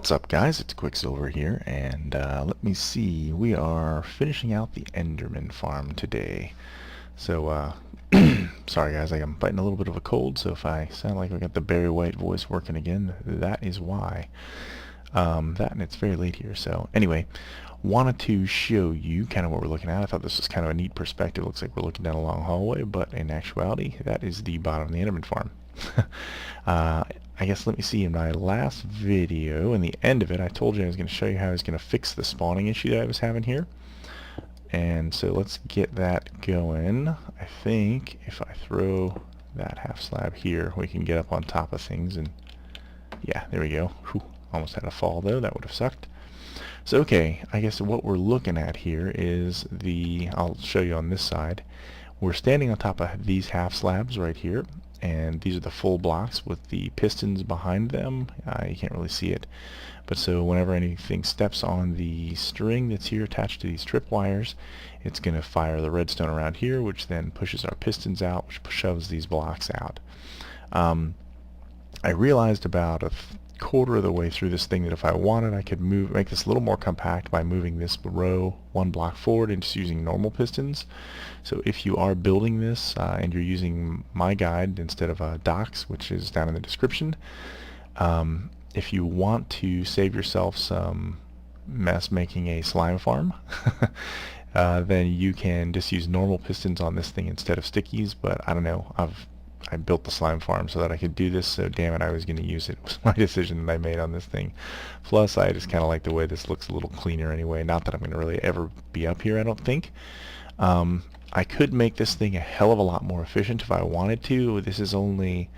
What's up, guys? It's Quicksilver here, and let me see. We are finishing out the Enderman farm today. So, sorry guys, I'm fighting a little bit of a cold, so if I sound like I got the Barry White voice working again, that is why. That and it's very late here, so anyway, wanted to show you kind of what we're looking at. I thought this was kind of a neat perspective. Looks like we're looking down a long hallway, but in actuality, that is the bottom of the Enderman farm. I guess let me see, in my last video, in the end of it, I told you I was going to show you how I was going to fix the spawning issue that I was having here. And so let's get that going. I think if I throw that half slab here, we can get up on top of things, and yeah, there we go. Whew, almost had a fall though, that would have sucked. So okay, I guess what we're looking at here is I'll show you on this side. We're standing on top of these half slabs right here, and these are the full blocks with the pistons behind them. You can't really see it, but so whenever anything steps on the string that's here attached to these tripwires, it's going to fire the redstone around here, which then pushes our pistons out, which shoves these blocks out. I realized about a quarter of the way through this thing that if I wanted, I could make this a little more compact by moving this row one block forward and just using normal pistons. So if you are building this and you're using my guide instead of Doc's, which is down in the description, if you want to save yourself some mess making a slime farm, then you can just use normal pistons on this thing instead of stickies. But I don't know, I built the slime farm so that I could do this, so damn it, I was going to use it. It was my decision that I made on this thing. Plus, I just kind of like the way this looks a little cleaner anyway. Not that I'm going to really ever be up here, I don't think. I could make this thing a hell of a lot more efficient if I wanted to. This is only,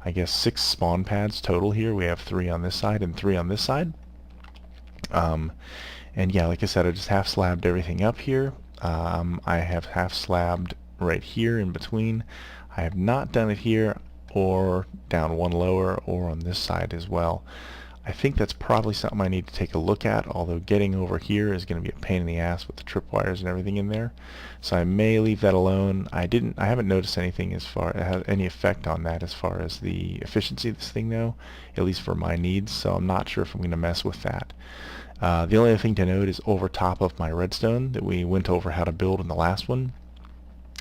I guess, 6 spawn pads total here. We have 3 on this side and 3 on this side. And yeah, like I said, I just half slabbed everything up here. I have half slabbed right here in between. I have not done it here or down one lower or on this side as well. I think that's probably something I need to take a look at, although getting over here is going to be a pain in the ass with the tripwires and everything in there. So I may leave that alone. I haven't noticed anything as far as any effect on that as far as the efficiency of this thing though, at least for my needs, so I'm not sure if I'm going to mess with that. The only other thing to note is over top of my redstone that we went over how to build in the last one,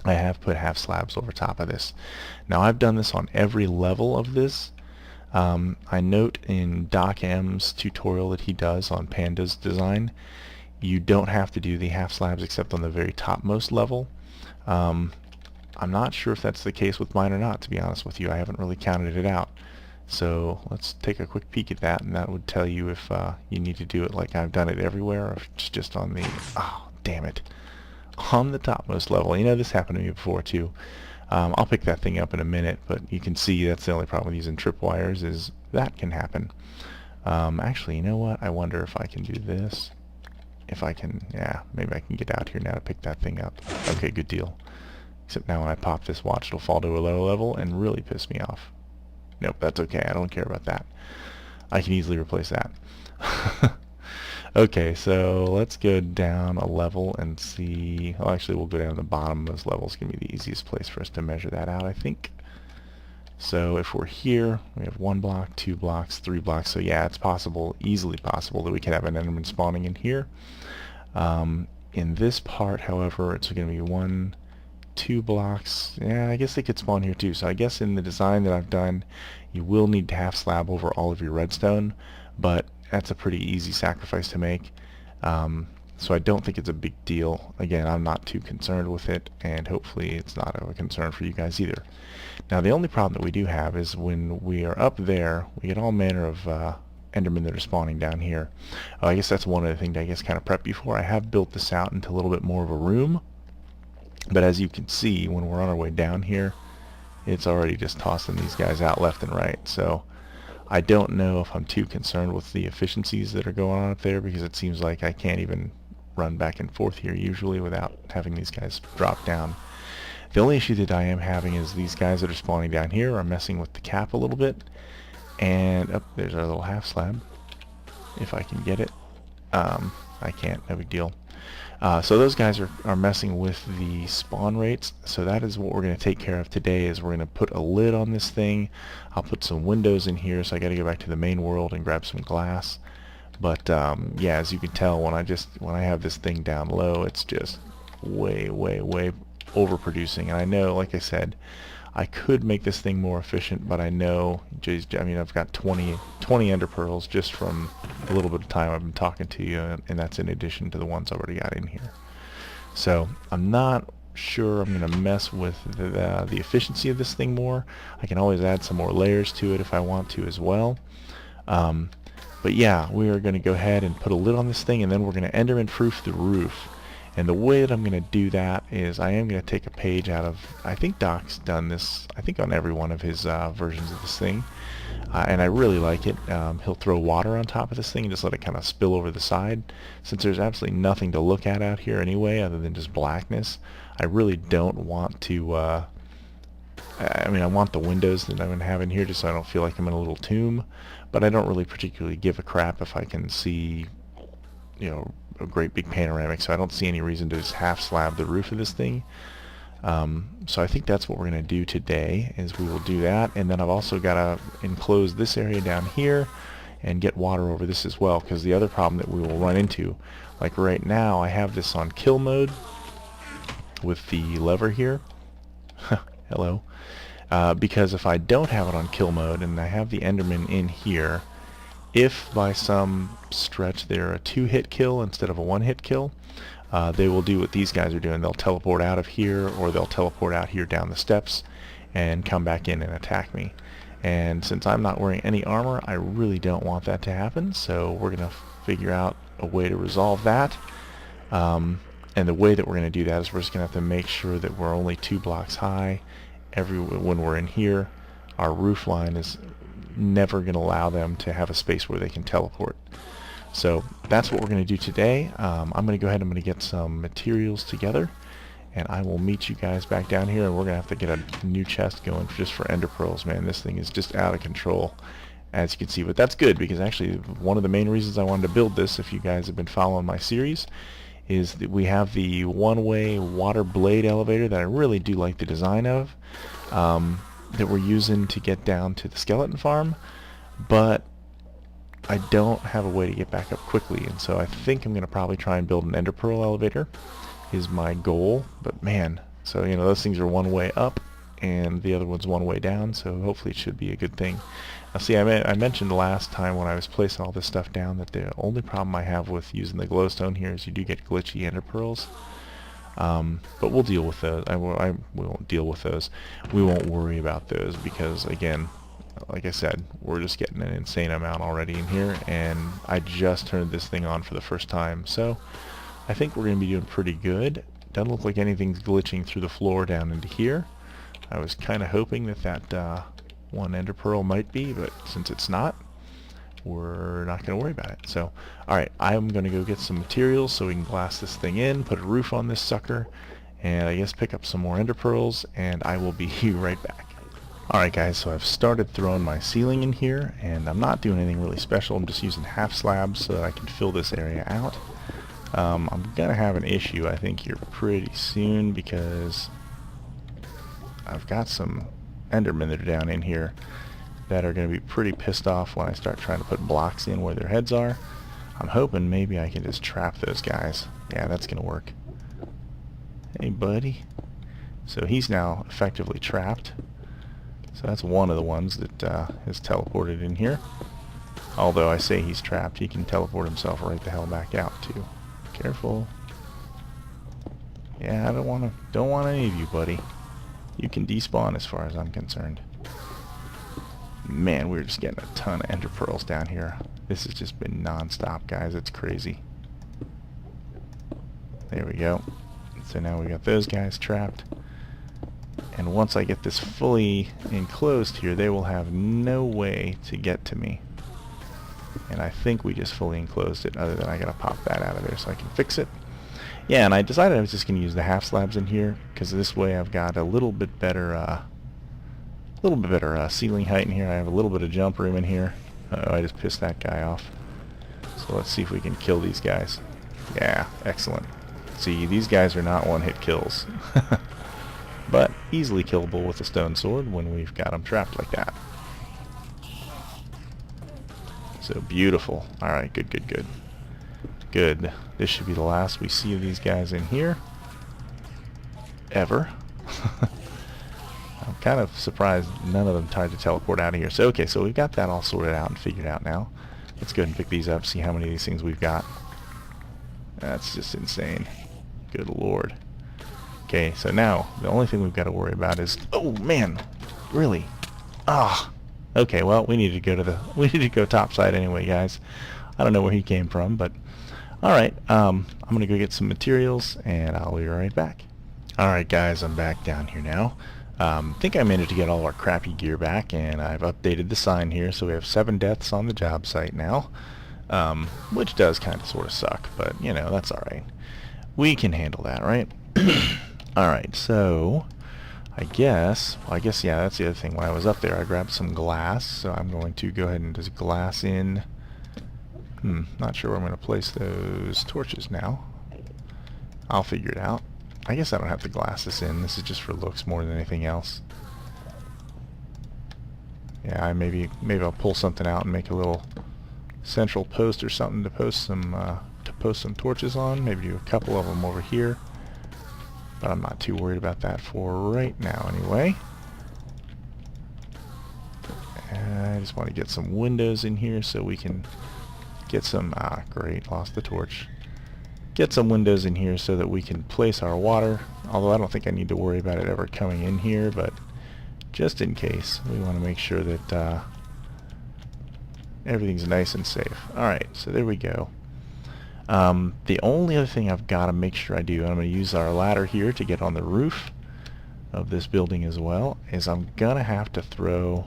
I have put half slabs over top of this. Now I've done this on every level of this. I note in Doc M's tutorial that he does on Panda's design, you don't have to do the half slabs except on the very topmost level. I'm not sure if that's the case with mine or not, to be honest with you. I haven't really counted it out. So let's take a quick peek at that, and that would tell you if you need to do it like I've done it everywhere, or if it's just on the, oh damn it, on the topmost level. You know, this happened to me before too. I'll pick that thing up in a minute, but you can see that's the only problem with using tripwires is that can happen. Actually, you know what? I wonder if I can do this. If I can, yeah, maybe I can get out here now to pick that thing up. Okay, good deal. Except now when I pop this, watch, it'll fall to a low level and really piss me off. Nope, that's okay. I don't care about that. I can easily replace that. Okay, so let's go down a level and see. Well, actually, we'll go down to the bottom of those levels. It's going to be the easiest place for us to measure that out, I think. So if we're here, we have 1 block, 2 blocks, 3 blocks. So yeah, it's possible, easily possible, that we could have an Enderman spawning in here. In this part, however, it's going to be 1, 2 blocks. Yeah, I guess they could spawn here too. So I guess in the design that I've done, you will need to half slab over all of your redstone, but that's a pretty easy sacrifice to make. So I don't think it's a big deal. Again, I'm not too concerned with it, and hopefully it's not a concern for you guys either. Now the only problem that we do have is when we are up there, we get all manner of Endermen that are spawning down here. I guess that's one of the things I guess kind of prep you for. I have built this out into a little bit more of a room, but as you can see, when we're on our way down here, it's already just tossing these guys out left and right. So I don't know if I'm too concerned with the efficiencies that are going on up there, because it seems like I can't even run back and forth here usually without having these guys drop down. The only issue that I am having is these guys that are spawning down here are messing with the cap a little bit. And up there's our little half slab, if I can get it. I can't, no big deal. So those guys are messing with the spawn rates, so that is what we're going to take care of today. Is we're going to put a lid on this thing. I'll put some windows in here, so I got to go back to the main world and grab some glass. But yeah, as you can tell, when I have this thing down low, it's just way overproducing. And I know, like I said, I could make this thing more efficient, but I know, geez, I mean, I've got 20 ender pearls just from a little bit of time I've been talking to you, and that's in addition to the ones I already got in here. So I'm not sure I'm going to mess with the efficiency of this thing more. I can always add some more layers to it if I want to as well. But yeah, we are going to go ahead and put a lid on this thing, and then we're going to Enderman proof the roof. And the way that I'm going to do that is I am going to take a page out of, I think Doc's done this, I think on every one of his versions of this thing. And I really like it. He'll throw water on top of this thing and just let it kind of spill over the side. Since there's absolutely nothing to look at out here anyway other than just blackness, I really don't want to, I mean, I want the windows that I'm going to have in here just so I don't feel like I'm in a little tomb. But I don't really particularly give a crap if I can see, you know, a great big panoramic, so I don't see any reason to just half slab the roof of this thing. So I think that's what we're going to do today, is we will do that, and then I've also got to enclose this area down here and get water over this as well, because the other problem that we will run into, like right now I have this on kill mode with the lever here. Hello. Because if I don't have it on kill mode and I have the Enderman in here, if by some stretch they're a 2-hit kill instead of a 1-hit kill, they will do what these guys are doing. They'll teleport out of here, or they'll teleport out here down the steps and come back in and attack me. And since I'm not wearing any armor, I really don't want that to happen, so we're going to figure out a way to resolve that. And the way that we're going to do that is we're just going to have to make sure that we're only 2 blocks high when we're in here. Our roof line is never going to allow them to have a space where they can teleport. So that's what we're going to do today. I'm going to go ahead and I'm going to get some materials together, and I will meet you guys back down here, and we're going to have to get a new chest going just for ender pearls. Man, this thing is just out of control, as you can see. But that's good, because actually one of the main reasons I wanted to build this, if you guys have been following my series, is that we have the one-way water blade elevator that I really do like the design of, that we're using to get down to the skeleton farm, but I don't have a way to get back up quickly, and so I think I'm going to probably try and build an ender pearl elevator is my goal. But man, so you know, those things are one way up and the other one's one way down, so hopefully it should be a good thing. Now see, I mentioned last time when I was placing all this stuff down that the only problem I have with using the glowstone here is you do get glitchy ender pearls. But we'll deal with those. We won't deal with those. We won't worry about those because, again, like I said, we're just getting an insane amount already in here, and I just turned this thing on for the first time. So I think we're going to be doing pretty good. Doesn't look like anything's glitching through the floor down into here. I was kind of hoping that one ender pearl might be, but since it's not, we're not going to worry about it. So, alright, I'm going to go get some materials so we can glass this thing in, put a roof on this sucker, and I guess pick up some more ender pearls, and I will be right back. Alright guys, so I've started throwing my ceiling in here, and I'm not doing anything really special. I'm just using half slabs so that I can fill this area out. I'm going to have an issue, I think, here pretty soon, because I've got some Endermen that are down in here that are going to be pretty pissed off when I start trying to put blocks in where their heads are. I'm hoping maybe I can just trap those guys. Yeah, that's going to work. Hey, buddy. So he's now effectively trapped. So that's one of the ones that is teleported in here. Although I say he's trapped, he can teleport himself right the hell back out too. Careful. Yeah, I don't want any of you, buddy. You can despawn as far as I'm concerned. Man, we're just getting a ton of ender pearls down here. This has just been non-stop, guys. It's crazy. There we go. So now we got those guys trapped. And once I get this fully enclosed here, they will have no way to get to me. And I think we just fully enclosed it, other than I gotta pop that out of there so I can fix it. Yeah, and I decided I was just gonna use the half slabs in here, because this way I've got a little bit better ceiling height in here. I have a little bit of jump room in here. Uh-oh, I just pissed that guy off. So let's see if we can kill these guys. Yeah, excellent. See, these guys are not one-hit kills. But easily killable with a stone sword when we've got them trapped like that. So beautiful. Alright, good, good, good. Good. This should be the last we see of these guys in here. Ever. I'm kind of surprised none of them tried to teleport out of here. So, okay, so we've got that all sorted out and figured out now. Let's go ahead and pick these up, see how many of these things we've got. That's just insane. Good lord. Okay, so now, the only thing we've got to worry about is... Oh, man! Really? Ah! Okay, well, we need to go to the... We need to go topside anyway, guys. I don't know where he came from, but... Alright, I'm going to go get some materials, and I'll be right back. Alright, guys, I'm back down here now. I think I managed to get all our crappy gear back, and I've updated the sign here, so we have 7 deaths on the job site now, which does kind of sort of suck, but, you know, that's alright. We can handle that, right? Alright, so, I guess, yeah, that's the other thing. When I was up there, I grabbed some glass, so I'm going to go ahead and just glass in. Not sure where I'm going to place those torches now. I'll figure it out. I guess I don't have to glass this in. This is just for looks more than anything else. Yeah, maybe I'll pull something out and make a little central post or something to post some torches on. Maybe do a couple of them over here. But I'm not too worried about that for right now anyway. I just want to get some windows in here so we can get some... Ah, great, lost the torch. Get some windows in here so that we can place our water, although I don't think I need to worry about it ever coming in here, but just in case, we want to make sure that everything's nice and safe. Alright, so there we go. The only other thing I've got to make sure I do, and I'm going to use our ladder here to get on the roof of this building as well, is I'm going to have to throw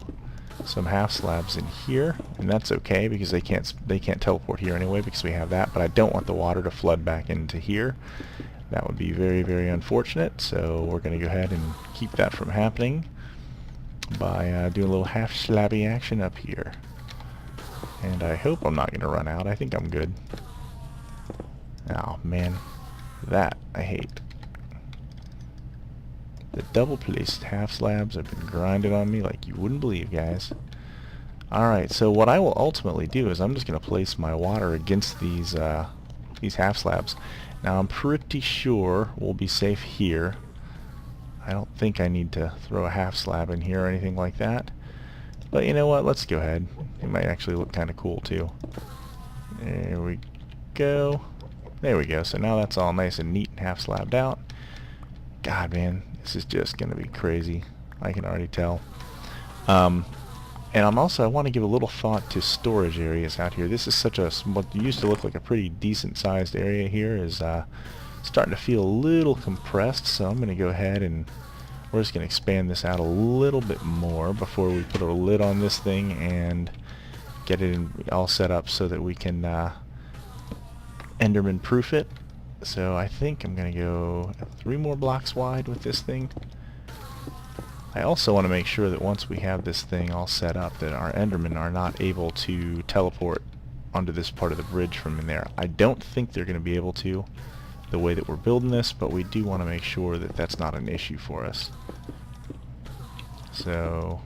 some half slabs in here, and that's okay because they can't teleport here anyway because we have that, but I don't want the water to flood back into here. That would be very, very unfortunate, so we're going to go ahead and keep that from happening by doing a little half slabby action up here. And I hope I'm not going to run out. I think I'm good. Oh man, that I hate. The double placed half slabs have been grinded on me like you wouldn't believe, guys. Alright, so what I will ultimately do is I'm just going to place my water against these half slabs. Now I'm pretty sure we'll be safe here. I don't think I need to throw a half slab in here or anything like that. But you know what, let's go ahead. It might actually look kind of cool too. There we go. There we go. So now that's all nice and neat and half slabbed out. God, man, this is just going to be crazy. I can already tell. And I want to give a little thought to storage areas out here. This is what used to look like a pretty decent sized area here is starting to feel a little compressed, so I'm going to go ahead and we're just going to expand this out a little bit more before we put a lid on this thing and get it all set up so that we can Enderman proof it. So I think I'm going to go 3 more blocks wide with this thing. I also want to make sure that once we have this thing all set up that our Endermen are not able to teleport onto this part of the bridge from in there. I don't think they're going to be able to the way that we're building this, but we do want to make sure that that's not an issue for us. So,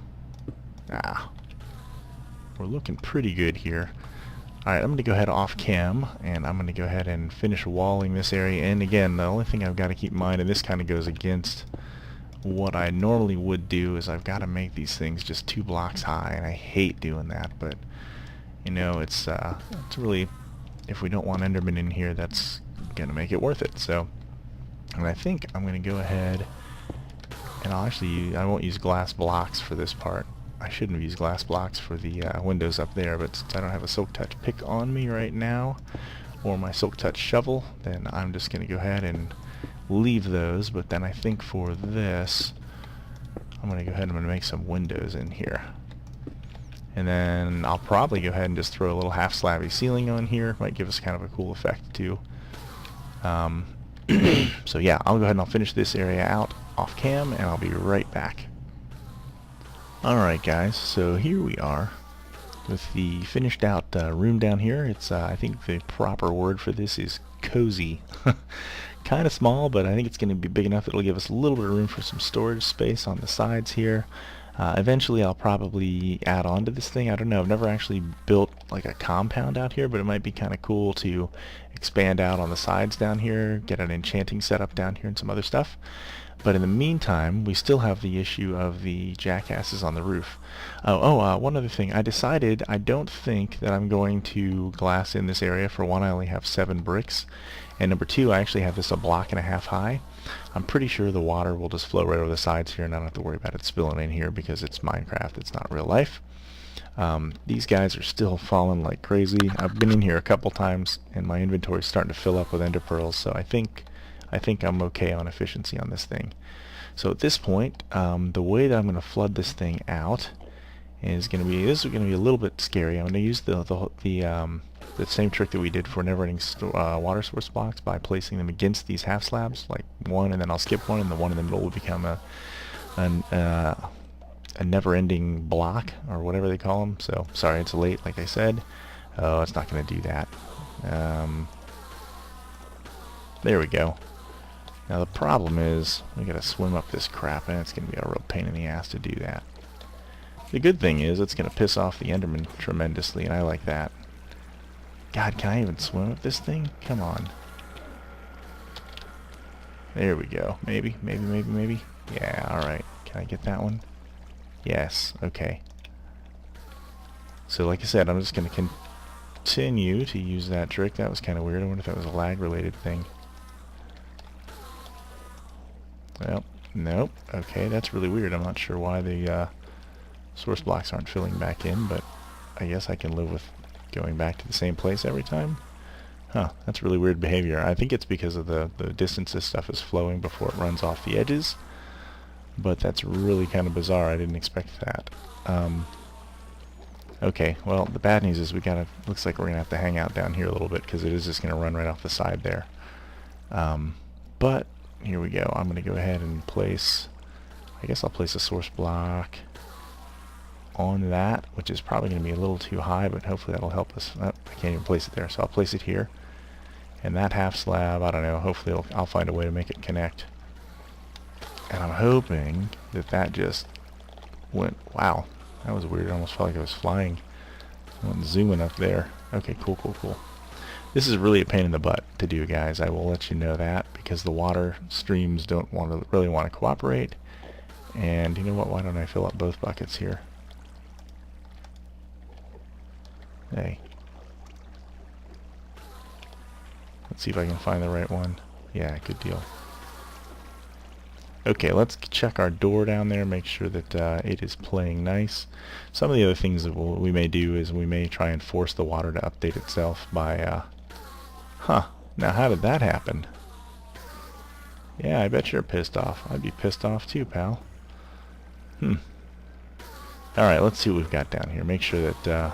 we're looking pretty good here. Alright, I'm going to go ahead off cam, and I'm going to go ahead and finish walling this area. And again, the only thing I've got to keep in mind, and this kind of goes against what I normally would do, is I've got to make these things just 2 blocks high, and I hate doing that, but you know, it's really, if we don't want Enderman in here, that's going to make it worth it. So, and I think I'm going to go ahead, and I won't use glass blocks for this part. I shouldn't have used glass blocks for the windows up there, but since I don't have a Silk Touch pick on me right now, or my Silk Touch shovel, then I'm just going to go ahead and leave those. But then I think for this, I'm going to go ahead and I'm going to make some windows in here. And then I'll probably go ahead and just throw a little half slabby ceiling on here. Might give us kind of a cool effect too. So yeah, I'll go ahead and I'll finish this area out off cam, and I'll be right back. Alright guys, so here we are with the finished out room down here. It's I think the proper word for this is cozy. Kind of small, but I think it's going to be big enough it'll give us a little bit of room for some storage space on the sides here. Eventually I'll probably add on to this thing. I don't know, I've never actually built like a compound out here, but it might be kind of cool to expand out on the sides down here, get an enchanting setup down here and some other stuff. But in the meantime, we still have the issue of the jackasses on the roof. One other thing. I decided I don't think that I'm going to glass in this area. For one, I only have 7 bricks. And number 2, I actually have this a block and a half high. I'm pretty sure the water will just flow right over the sides here and I don't have to worry about it spilling in here because it's Minecraft. It's not real life. These guys are still falling like crazy. I've been in here a couple times and my inventory is starting to fill up with ender pearls, so I think I'm okay on efficiency on this thing. So at this point, the way that I'm going to flood this thing out is going to be, this is going to be a little bit scary. I'm going to use the same trick that we did for never-ending water source blocks by placing them against these half slabs, like one, and then I'll skip one, and the one in the middle will become a never-ending block, or whatever they call them. So, sorry, it's late, like I said. Oh, it's not going to do that. There we go. Now the problem is, we gotta swim up this crap, and it's gonna be a real pain in the ass to do that. The good thing is, it's gonna piss off the Enderman tremendously, and I like that. God, can I even swim up this thing? Come on. There we go. Maybe. Yeah, alright. Can I get that one? Yes, okay. So like I said, I'm just gonna continue to use that trick. That was kind of weird. I wonder if that was a lag-related thing. Well, nope. Okay, that's really weird. I'm not sure why the source blocks aren't filling back in, but I guess I can live with going back to the same place every time. Huh, that's really weird behavior. I think it's because of the distance this stuff is flowing before it runs off the edges, but that's really kind of bizarre. I didn't expect that. Okay, well, the bad news is looks like we're gonna have to hang out down here a little bit because it is just gonna run right off the side there. But here we go. I'm going to go ahead and I guess I'll place a source block on that, which is probably going to be a little too high, but hopefully that'll help us. Oh, I can't even place it there, so I'll place it here. And that half slab, I don't know, hopefully I'll find a way to make it connect. And I'm hoping that just went, wow, that was weird. It almost felt like it was flying. I went zooming up there. Okay, cool. This is really a pain in the butt to do, guys. I will let you know that, because the water streams don't really want to cooperate. And you know what? Why don't I fill up both buckets here? Hey. Let's see if I can find the right one. Yeah, good deal. Okay, let's check our door down there, make sure that it is playing nice. Some of the other things that we may do is we may try and force the water to update itself by now how did that happen? Yeah, I bet you're pissed off. I'd be pissed off too, pal. Alright, let's see what we've got down here. Make sure that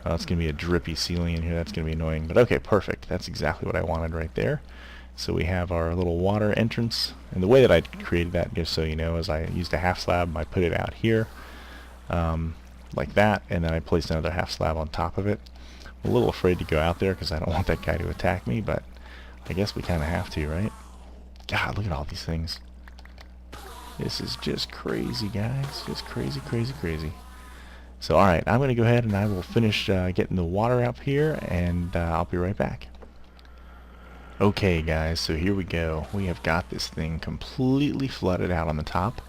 it's going to be a drippy ceiling in here. That's going to be annoying. But okay, perfect. That's exactly what I wanted right there. So we have our little water entrance. And the way that I created that, just so you know, is I used a half slab. I put it out here like that, and then I placed another half slab on top of it. I'm a little afraid to go out there because I don't want that guy to attack me, but I guess we kind of have to, right? God, look at all these things. This is just crazy, guys. Just crazy. So, alright, I'm going to go ahead and I will finish getting the water up here, and I'll be right back. Okay, guys, so here we go. We have got this thing completely flooded out on the top.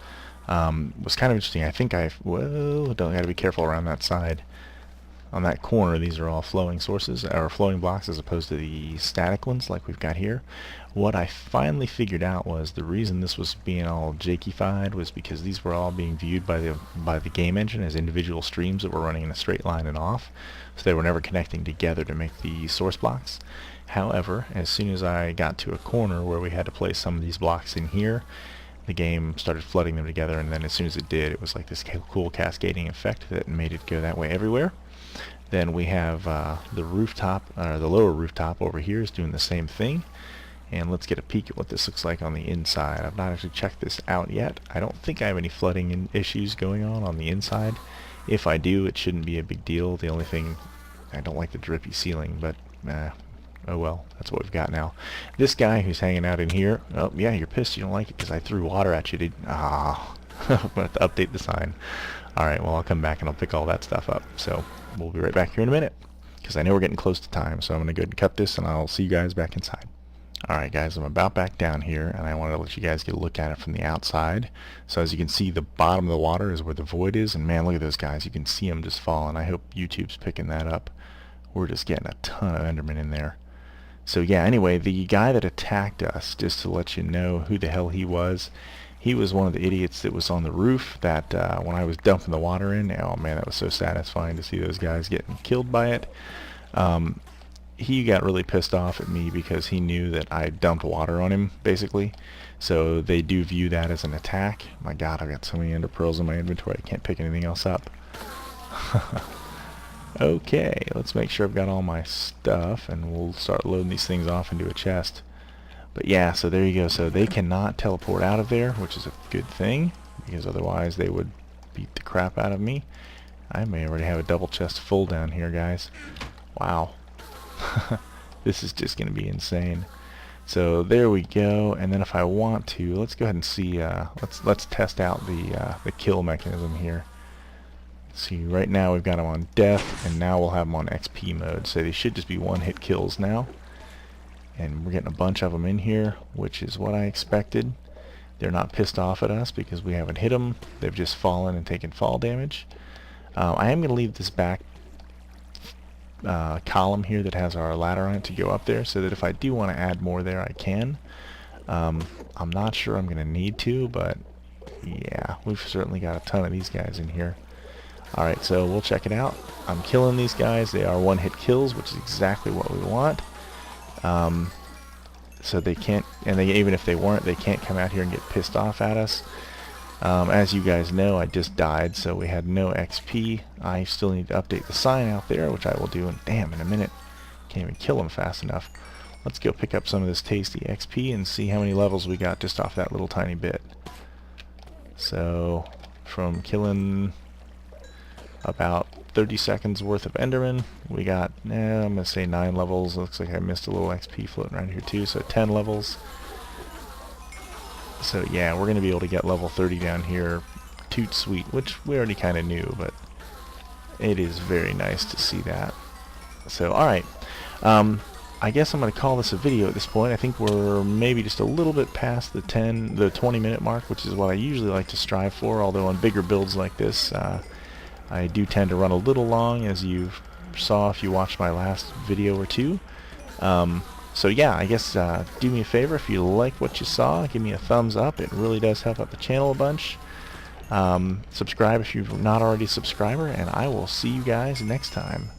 It was kind of interesting. I think don't gotta be careful around that side. On that corner, these are all flowing sources, or flowing blocks, as opposed to the static ones like we've got here. What I finally figured out was the reason this was being all jakey-fied was because these were all being viewed by the game engine as individual streams that were running in a straight line and off, so they were never connecting together to make the source blocks. However, as soon as I got to a corner where we had to place some of these blocks in here, the game started flooding them together, and then as soon as it did, it was like this cool cascading effect that made it go that way everywhere. Then we have the rooftop, or the lower rooftop over here is doing the same thing. And let's get a peek at what this looks like on the inside. I've not actually checked this out yet. I don't think I have any flooding issues going on the inside. If I do, it shouldn't be a big deal. The only thing, I don't like the drippy ceiling, but oh well, that's what we've got now. This guy who's hanging out in here, oh yeah, you're pissed you don't like it because I threw water at you, dude. I'm going to have to update the sign. Alright, well I'll come back and I'll pick all that stuff up. So, we'll be right back here in a minute, because I know we're getting close to time. So I'm going to go ahead and cut this, and I'll see you guys back inside. Alright guys, I'm about back down here, and I wanted to let you guys get a look at it from the outside. So as you can see, the bottom of the water is where the void is, and man, look at those guys. You can see them just falling. I hope YouTube's picking that up. We're just getting a ton of Enderman in there. So yeah, anyway, the guy that attacked us, just to let you know who the hell he was one of the idiots that was on the roof that when I was dumping the water in, oh man, that was so satisfying to see those guys getting killed by it. He got really pissed off at me because he knew that I dumped water on him, basically. So they do view that as an attack. My god, I've got so many ender pearls in my inventory, I can't pick anything else up. Okay, let's make sure I've got all my stuff, and we'll start loading these things off into a chest. But yeah, so there you go. So they cannot teleport out of there, which is a good thing, because otherwise they would beat the crap out of me. I may already have a double chest full down here, guys. Wow. This is just going to be insane. So there we go. And then if I want to, let's go ahead and see. Let's test out the kill mechanism here. See, right now we've got them on death, and now we'll have them on XP mode. So they should just be one-hit kills now. And we're getting a bunch of them in here, which is what I expected. They're not pissed off at us because we haven't hit them. They've just fallen and taken fall damage. I am going to leave this back column here that has our ladder on it to go up there, so that if I do want to add more there, I can. I'm not sure I'm going to need to, but yeah, we've certainly got a ton of these guys in here. Alright, so we'll check it out. I'm killing these guys. They are one-hit kills, which is exactly what we want. So they can't, and even if they weren't, they can't come out here and get pissed off at us. As you guys know, I just died, so we had no XP. I still need to update the sign out there, which I will do in a minute. Can't even kill them fast enough. Let's go pick up some of this tasty XP and see how many levels we got just off that little tiny bit. So, from killing about 30 seconds worth of Enderman, we got, I'm going to say 9 levels. Looks like I missed a little XP floating around here too, so 10 levels. So yeah, we're going to be able to get level 30 down here, toot sweet, which we already kind of knew, but it is very nice to see that. So alright, I guess I'm going to call this a video at this point. I think we're maybe just a little bit past the 20 minute mark, which is what I usually like to strive for, although on bigger builds like this, I do tend to run a little long, as you saw if you watched my last video or two. So yeah, I guess do me a favor, if you like what you saw, give me a thumbs up. It really does help out the channel a bunch. Subscribe if you're not already a subscriber, and I will see you guys next time.